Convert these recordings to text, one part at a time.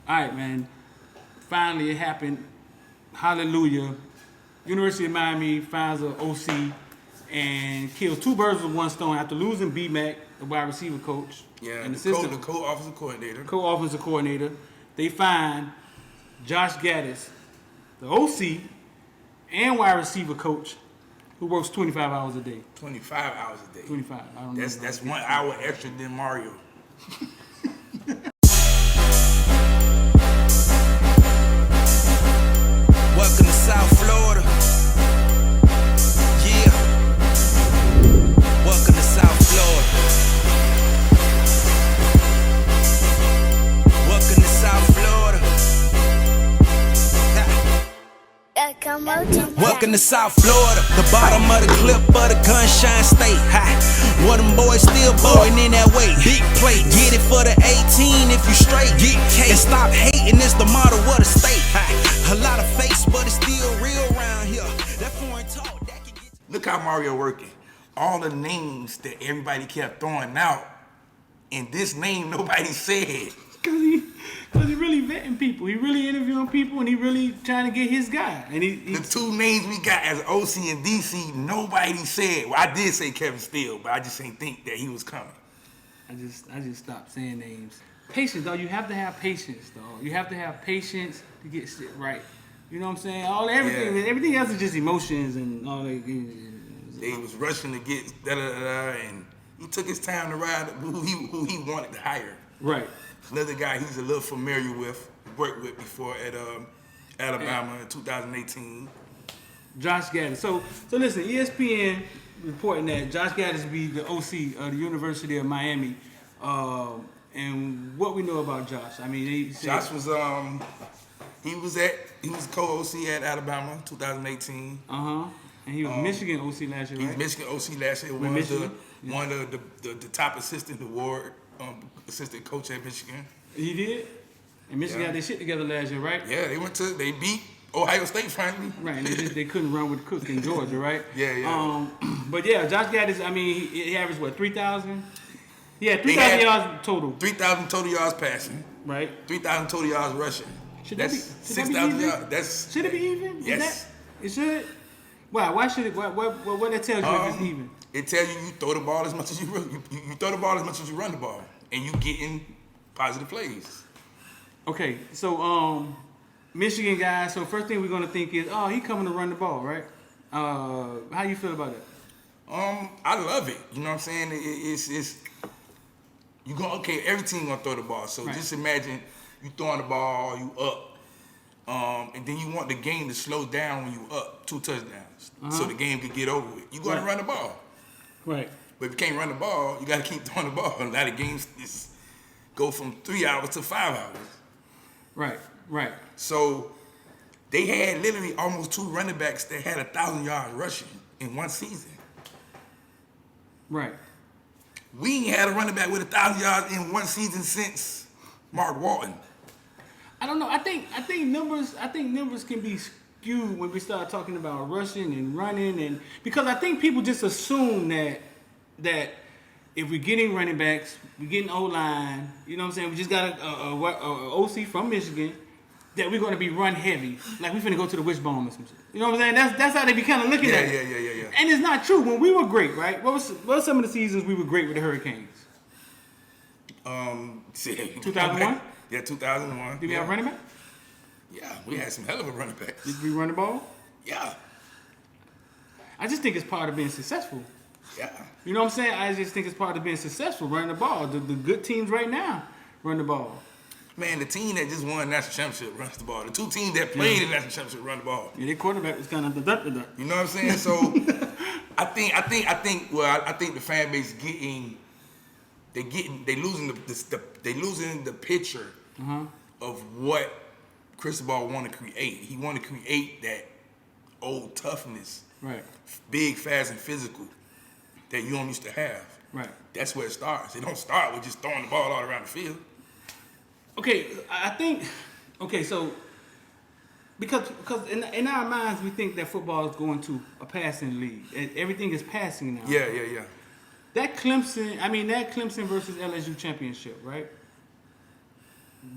All right, man. Finally, it happened. Hallelujah. University of Miami finds an OC and kills two birds with one stone after losing B-Mac, the wide receiver coach. Yeah, and the co-offensive coordinator. Co-offensive coordinator. They find Josh Gattis, the OC, and wide receiver coach, who works 25 hours a day. 25 hours a day. 25. I don't know. That's 1 hour extra than Mario. Welcome to South Florida. Yeah. Welcome to South Florida. Welcome to South Florida. Welcome to South Florida, the bottom of the cliff of the Gunshine State. One of them boys still bowling in that way. Big plate, get it for the 18 if you straight. Get cake and stop hating, it's the motto of the state. A lot of face, but it's still real around here. That foreign talk, that can get. Look how Mario working. All the names that everybody kept throwing out, and this name nobody said. Because he really vetting people. He really interviewing people, and he really trying to get his guy. And the two names we got as OC and DC, nobody said. Well, I did say Kevin Steele, but I just ain't think that he was coming. I just stopped saying names. Patience, though. You have to have patience, though. You have to have patience to get shit right. You know what I'm saying? Everything else is just emotions and all that. They was rushing to get da-da-da-da, and he took his time to ride who he wanted to hire. Right. Another guy he's a little familiar with, worked with before at Alabama in 2018. Josh Gattis. So listen, ESPN reporting that Josh Gattis will be the OC of the University of Miami. And what we know about Josh, I mean, Josh was he was co-OC at Alabama 2018. And he was Michigan OC last year, right? He was Michigan OC last year. Won the top assistant award. Assistant coach at Michigan. He did? And Michigan got their shit together last year, right? Yeah, they beat Ohio State finally. Right, and they couldn't run with Cook in Georgia, right? Yeah. But yeah, Josh Gattis, I mean, he averaged, 3,000? He had 3,000 yards total. 3,000 total yards passing. Right. 3,000 total yards rushing. That's 6,000 yards. Should it be even? Yes. It should? Why should it? What that tells you if it's even? It tells you throw the ball as much as you throw the ball as much as you run the ball, and you getting positive plays. Okay, so Michigan guys. So first thing we're gonna think is, he coming to run the ball, right? How you feel about it? I love it. You know what I'm saying? It's you go every team gonna throw the ball. So just imagine you throwing the ball, you up, and then you want the game to slow down when you up 2 touchdowns, so the game can get over with. You gotta run the ball. Right. But if you can't run the ball, you got to keep throwing the ball. A lot of games go from 3 hours to 5 hours. Right. So they had literally almost 2 running backs that had 1,000 yards rushing in one season. Right. We ain't had a running back with 1,000 yards in one season since Mark Walton. I don't know. I think numbers can be skewed when we start talking about rushing and running, and because I think people just assume that if we're getting running backs, we're getting O-line, you know what I'm saying? We just got a OC from Michigan that we're going to be run heavy, like we finna go to the wishbone or some shit. You know what I'm saying? That's how they be kind of looking at it. Yeah. And it's not true. When we were great, right? What was some of the seasons we were great with the Hurricanes? 2001. Yeah, 2001. Did we have a running back? Yeah, we had some hell of a running backs. Did we run the ball? Yeah. I just think it's part of being successful. Yeah. You know what I'm saying? I just think it's part of being successful, running the ball. The good teams right now run the ball. Man, the team that just won national championship runs the ball. The 2 teams that played in national championship run the ball. Yeah, their quarterback was kind of the. You know what I'm saying? So I think the fan base they losing the picture of what Cristobal want to create. He want to create that old toughness, right? Big, fast, and physical that you don't used to have. Right. That's where it starts. It don't start with just throwing the ball all around the field. Okay, I think. Okay, so because in our minds we think that football is going to a passing league. Everything is passing now. Yeah. That Clemson versus LSU championship, right?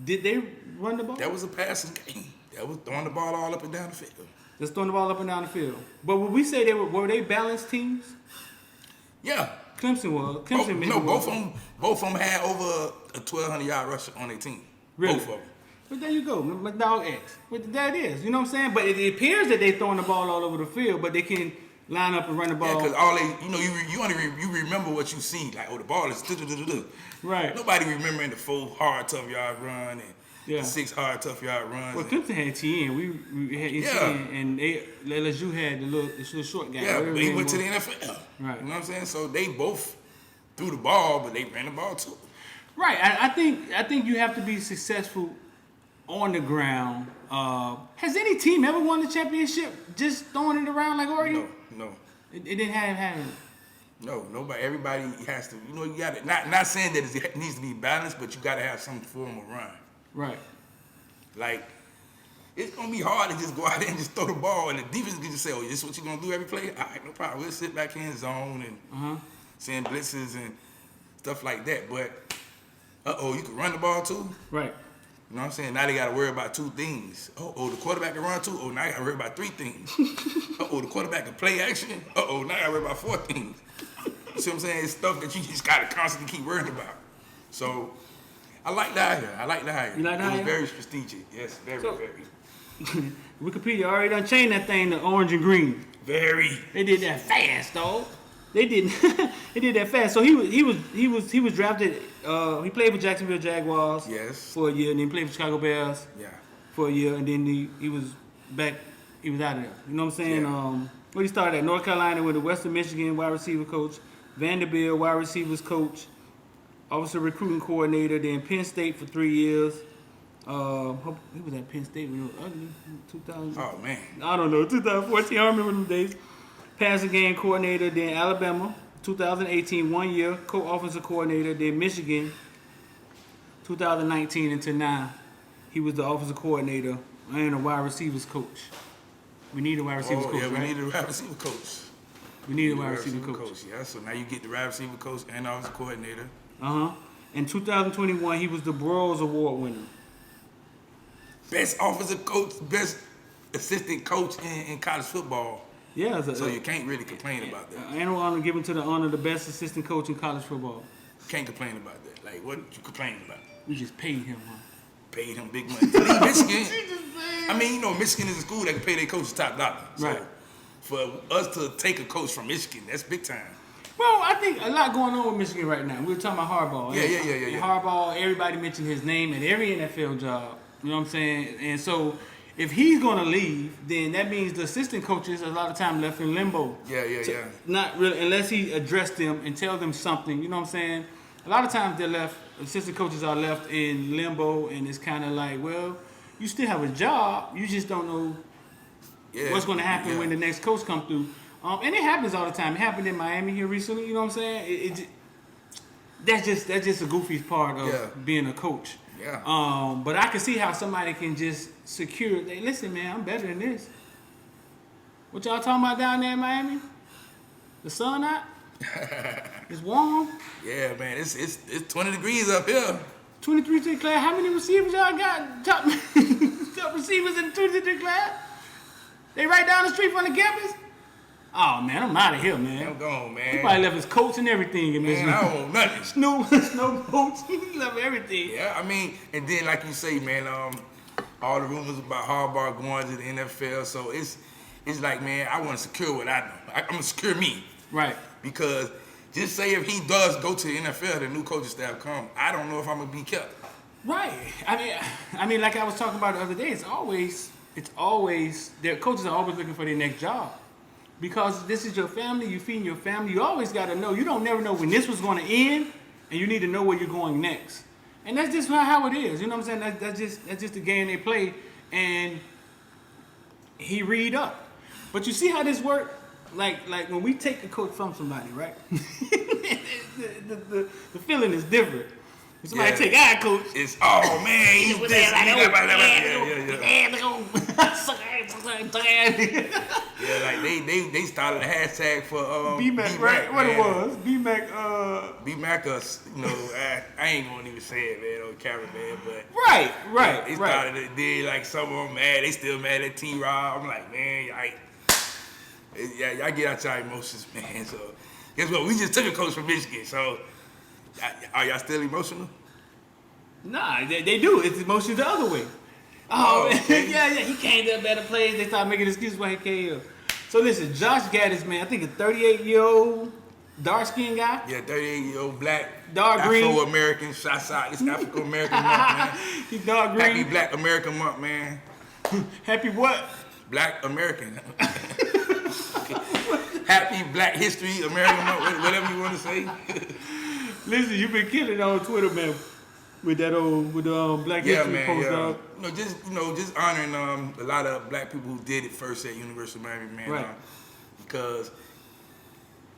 Did they run the ball? That was a passing game. That was throwing the ball all up and down the field. Just throwing the ball up and down the field. But would we say were they balanced teams? Yeah. Clemson was. Clemson maybe both of them had over a 1,200-yard rush on their team. Really? Both of them. But there you go, my dog X. But that is, you know what I'm saying? But it appears that they're throwing the ball all over the field, but they can line up and run the ball. Yeah, because all they, you remember what you see. Like, the ball is right. Nobody remembering the 4 hard, tough yard run and the 6 hard, tough yard runs. Well, Clemson had TN. We had TN, and LSU had the little short guy. Yeah, but he went to the NFL. Right. You know what I'm saying? So they both threw the ball, but they ran the ball too. Right. I think you have to be successful on the ground. Has any team ever won the championship just throwing it around like Oregon? No. It didn't have it. No, nobody. Everybody has to. You got to. Not saying that it needs to be balanced, but you got to have some form of run. Right. Like, it's gonna be hard to just go out there and just throw the ball, and the defense can just say, "Oh, this is what you're gonna do every play." All right, no problem. We'll sit back here in zone and send blitzes and stuff like that. But you can run the ball too. Right. You know what I'm saying? Now they got to worry about 2 things. The quarterback can run too. Now I got to worry about 3 things. The quarterback can play action. Now I got to worry about 4 things. You see what I'm saying? It's stuff that you just got to constantly keep worrying about. So I like that here. You like that It was hire? very strategic. Yes, very. Wikipedia already done changed that thing to orange and green. Very. They did that fast, though. They didn't. They did that fast. So he was drafted. He played for Jacksonville Jaguars. Yes. For a year, and then played for Chicago Bears. Yeah. For a year, and then he was back. He was out of there. You know what I'm saying? Yeah. He started at North Carolina with the Western Michigan wide receiver coach, Vanderbilt wide receivers coach, officer recruiting coordinator. Then Penn State for 3 years. He was at Penn State when he was ugly. 2000. Oh man. I don't know. 2014. I remember them days. Passing game coordinator, then Alabama, 2018, 1 year, co-offensive coordinator, then Michigan, 2019 until now. He was the offensive coordinator and a wide receivers coach. We need a wide receivers coach, right? right? We need a wide receiver coach. We need a wide receiver coach. Yeah, so now you get the wide receiver coach and offensive coordinator. In 2021, he was the Broyles Award winner. Best offensive coach, best assistant coach in college football. Yeah, so you can't really complain about that. Annual honor given to the honor of the best assistant coach in college football. Can't complain about that. Like, what you complaining about? We just paid him, huh? Paid him big money. To leave Michigan. I mean, Michigan is a school that can pay their coaches top dollar. So right. For us to take a coach from Michigan, that's big time. Well, I think a lot going on with Michigan right now. We were talking about Harbaugh. Yeah. Harbaugh, everybody mentioned his name at every NFL job. You know what I'm saying? And so if he's going to leave, then that means the assistant coaches a lot of time left in limbo. Yeah. Not really, unless he addressed them and tell them something. You know what I'm saying? A lot of times assistant coaches are left in limbo, and it's kind of like, well, you still have a job. You just don't know what's going to happen when the next coach comes through. And it happens all the time. It happened in Miami here recently. You know what I'm saying? That's just the goofiest part of being a coach. Yeah. But I can see how somebody can just secure. Hey, listen, man, I'm better than this. What y'all talking about down there in Miami? The sun out? It's warm. Yeah, man. It's 20 degrees up here. 23 class. How many receivers y'all got? Top receivers in the 23 class? They right down the street from the campus? Oh, man, I'm out of here, man. I'm gone, man. He probably left his coats and everything in Michigan. Man, I don't want nothing. Snow boots. He left everything. Yeah, I mean, and then like you say, man, all the rumors about Harbaugh going to the NFL. So it's like, man, I want to secure what I know. I'm going to secure me. Right. Because just say if he does go to the NFL, the new coaching staff come, I don't know if I'm going to be kept. Right. I mean, like I was talking about the other day, it's always, their coaches are always looking for their next job. Because this is your family, you feeding your family, you always got to know. You don't never know when this was going to end, and you need to know where you're going next. And that's just how it is. You know what I'm saying? That's just the game they play. And he read up. But you see how this works? Like when we take a coach from somebody, right? the feeling is different. When somebody take our coach. It's, oh, man, he's this. So Yeah, like they started a hashtag for B-Mac, right? What it man. was? B-Mac, B-Mac us, you know, I ain't gonna even say it, man, on camera, man, but Right. they started it, then like some of them mad, they still mad at T-Rob. I'm like, man, y'all get out y'all emotions, man. So guess what? We just took a coach from Michigan, so are y'all still emotional? Nah, they do. It's emotions the other way. Oh, okay. yeah, he came to a better place. They started making excuses why he came. So listen, Josh Gattis, man, I think a 38-year-old dark-skinned guy. Yeah, 38-year-old black, dark green, Afro-American, shouts out this African-American month, man. He's dark green. Happy Black American month, man. Happy what? Black American. Happy Black History American month, whatever you want to say. Listen, you've been killing it on Twitter, man, with that Black History post, dog. Just honoring a lot of black people who did it first at University of Miami, man. Right. Because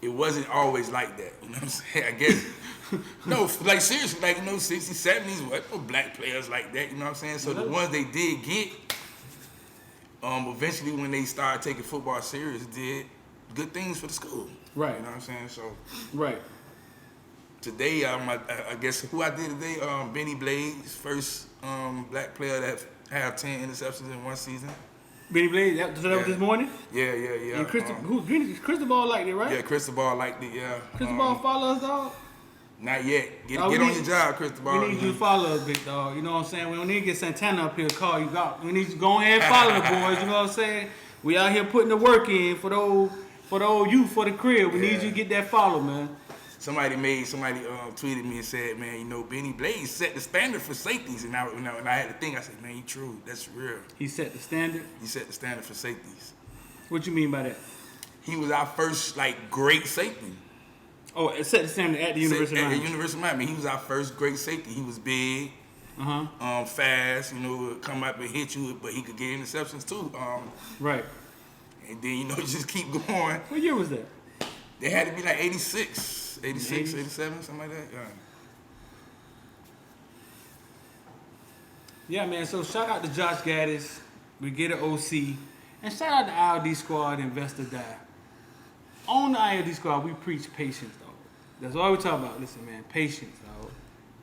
it wasn't always like that. You know what I'm saying? I guess no, like seriously, like 60s, 70s, what no black players like that. You know what I'm saying? So the ones they did get, eventually when they started taking football serious, did good things for the school. Right. You know what I'm saying? So right. Today, I guess who I did today, Benny Blades, first black player that have 10 interceptions in one season. Benny Blades, that was this morning? Yeah. And Cristobal liked it, right? Yeah, Cristobal liked it, yeah. Cristobal follow us, dog? Not yet. Get on your job, Cristobal. We need you to follow us, big dog. You know what I'm saying? We don't need to get Santana up here to call you out. We need you to go ahead and follow the boys, you know what I'm saying? We out here putting the work in for the old youth, for the crib. We need you to get that follow, man. Somebody tweeted me and said, man, Benny Blades set the standard for safeties. And I had to think, I said, man, you true. That's real. He set the standard? He set the standard for safeties. What you mean by that? He was our first, great safety. Oh, it set the standard at the University of Miami. At the University of Miami. He was our first great safety. He was big, fast, would come up and hit you, but he could get interceptions too. Right. And then, just keep going. What year was that? They had to be 86. 86, 87, something like that. Yeah, man. So shout out to Josh Gattis. We get an OC. And shout out to IOD Squad, Investor Die. On the IOD Squad, we preach patience, dog. That's all we talk about. Listen, man, patience, dog.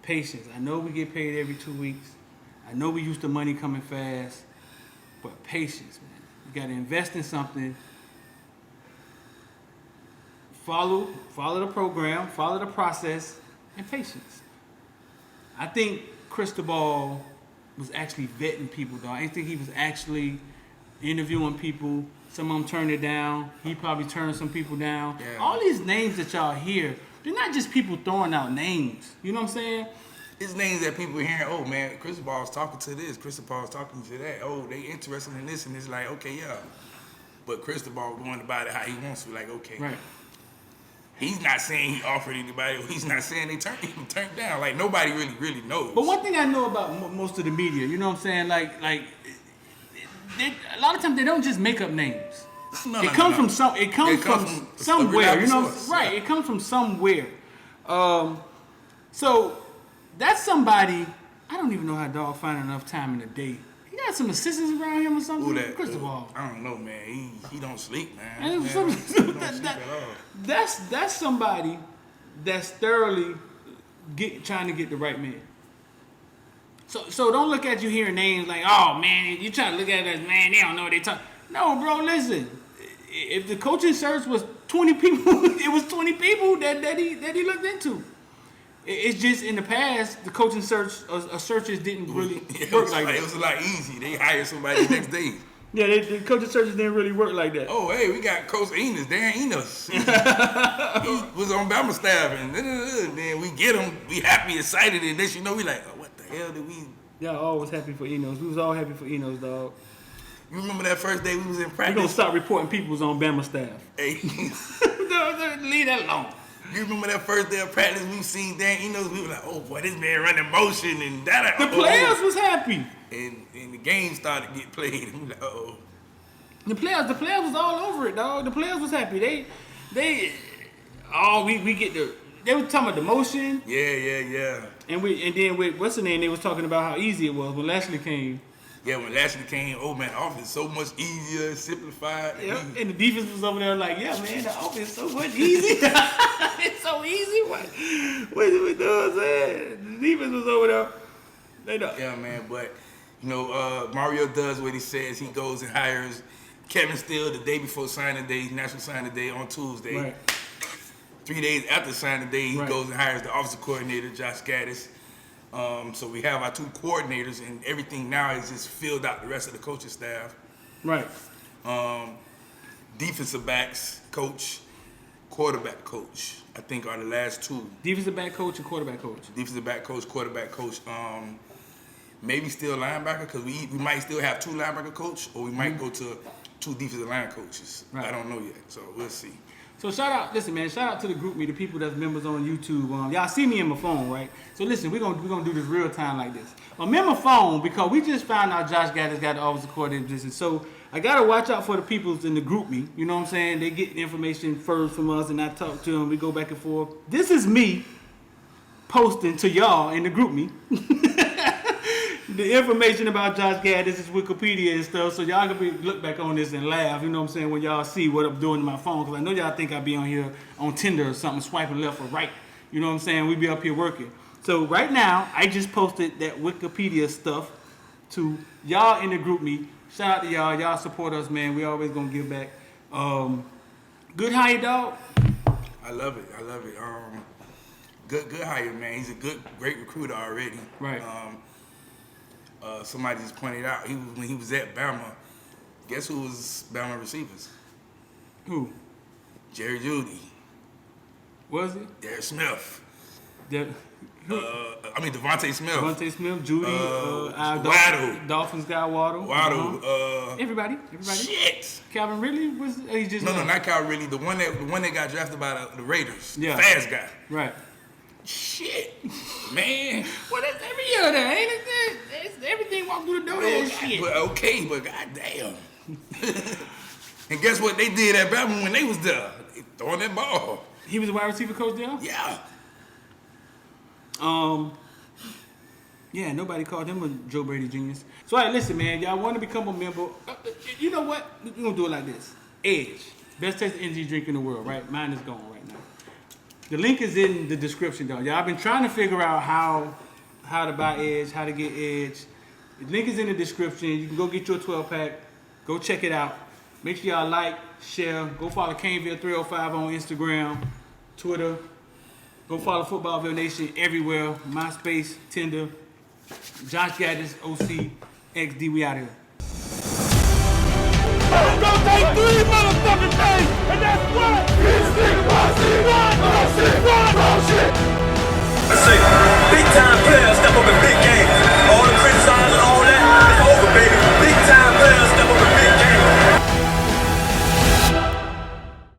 Patience. I know we get paid every 2 weeks. I know we used to money coming fast. But patience, man. You got to invest in something. Follow the program, follow the process, and patience. I think Cristobal was actually vetting people, though. I think he was actually interviewing people. Some of them turned it down. He probably turned some people down. Yeah. All these names that y'all hear, they're not just people throwing out names. You know what I'm saying? It's names that people hearing, oh, man, Cristobal's talking to this, Cristobal's talking to that. Oh, they interested in this, and it's like, okay, yeah. But Cristobal going about it how he wants to, okay. Right. He's not saying he offered anybody. He's not saying they turned down. Nobody really knows. But one thing I know about most of the media, you know what I'm saying? A lot of times they don't just make up names. It comes from somewhere. You know, right? Yeah. It comes from somewhere. So that's somebody. I don't even know how dog find enough time in the day. He got some assistants around him or something. Cristobal. I don't know, man. He don't sleep, man. He don't sleep at all. That's somebody that's thoroughly trying to get the right man. So don't look at you hearing names like, oh man, you try to look at it as, man, they don't know what they talk. No, bro, listen. If the coaching search was 20 people, it was 20 people that he looked into. It's just in the past, the coaching searches didn't really work like that. It was a lot easy. They hired somebody the next day. Yeah, the coaching searches didn't really work like that. Oh, hey, we got Coach Enos, Darren Enos. He was on Bama staff, and then we get him. We happy, excited, and then we like, oh, what the hell did we? Y'all always happy for Enos. We was all happy for Enos, dog. You remember that first day we was in practice? We're going to stop reporting people was on Bama staff. Hey. Leave that alone. You remember that first day of practice we seen Dan Enos? We were like, oh boy, this man running motion and that. The players was happy. And the game started to get played. And we were like, uh-oh. The players was all over it, dog. The players was happy. They were talking about the motion. Yeah. And then with what's the name? They was talking about how easy it was when Lashley came. Yeah, when Lashley came, oh man, the offense is so much easier, simplified. Yeah, and the defense was over there like, yeah, man, the offense is so much easy. It's so easy. What is we doing, man? The defense was over there. They know. Yeah, man, but you know, Mario does what he says. He goes and hires Kevin Steele the day before signing day, National Signing Day on Tuesday. Right. 3 days after signing day, he Right. goes and hires the offensive coordinator, Josh Gattis. So we have our 2 coordinators, and everything now is just filled out the rest of the coaching staff. Right. Defensive backs coach, quarterback coach, I think are the last 2. Defensive back coach and quarterback coach. Defensive back coach, quarterback coach. Maybe still linebacker, because we might still have 2 linebacker coach, or we might go to 2 defensive line coaches. Right. I don't know yet, so we'll see. So shout out to the group me, the people that's members on YouTube. Y'all see me in my phone, right? So listen, we're gonna do this real time like this. I'm in my phone because we just found out Josh Gattis got the offensive coordinator position. So I gotta watch out for the people in the group me. You know what I'm saying? They get the information first from us, and I talk to them. We go back and forth. This is me posting to y'all in the group me. The information about Josh Gattis is Wikipedia and stuff, so y'all can look back on this and laugh, you know what I'm saying, when y'all see what I'm doing to my phone, because I know y'all think I be on here on Tinder or something, swiping left or right, you know what I'm saying, we be up here working. So right now, I just posted that Wikipedia stuff to y'all in the group me. Shout out to y'all support us, man, we always gonna give back. Good hire, dog. I love it. Good hire, man. He's a great recruiter already. Right. Somebody just pointed out when he was at Bama. Guess who was Bama receivers? Who? Jerry Jeudy. Was he? Derek Smith. Devontae Smith. Devontae Smith, Judy, Waddle. Dolphins guy Waddle. Waddle. Everybody. Shit. Calvin Ridley was he just No, not Calvin Ridley. The one that got drafted by the Raiders. Yeah. Fast guy. Right. Shit, man. Well, that's every year there, ain't it? It's everything walk through the door there and shit. But goddamn. And guess what they did at Bama when they was there? They throwing that ball. He was a wide receiver coach there? Yeah. Yeah, nobody called him a Joe Brady genius. So, all right, listen, man. Y'all want to become a member. You know what? We're going to do it like this. Edge. Best tasting energy drink in the world, right? Mine is gone right now. The link is in the description, though. Y'all, I've been trying to figure out how to buy Edge, how to get Edge. The link is in the description. You can go get your 12-pack. Go check it out. Make sure y'all like, share. Go follow Caneville 305 on Instagram, Twitter. Go follow Footballville Nation everywhere. MySpace, Tinder. Josh Gattis, OC, XD. We out here. It's gonna take 3 motherfucking days, and that's what? I say, big time players step up in big games. All the criticizing, all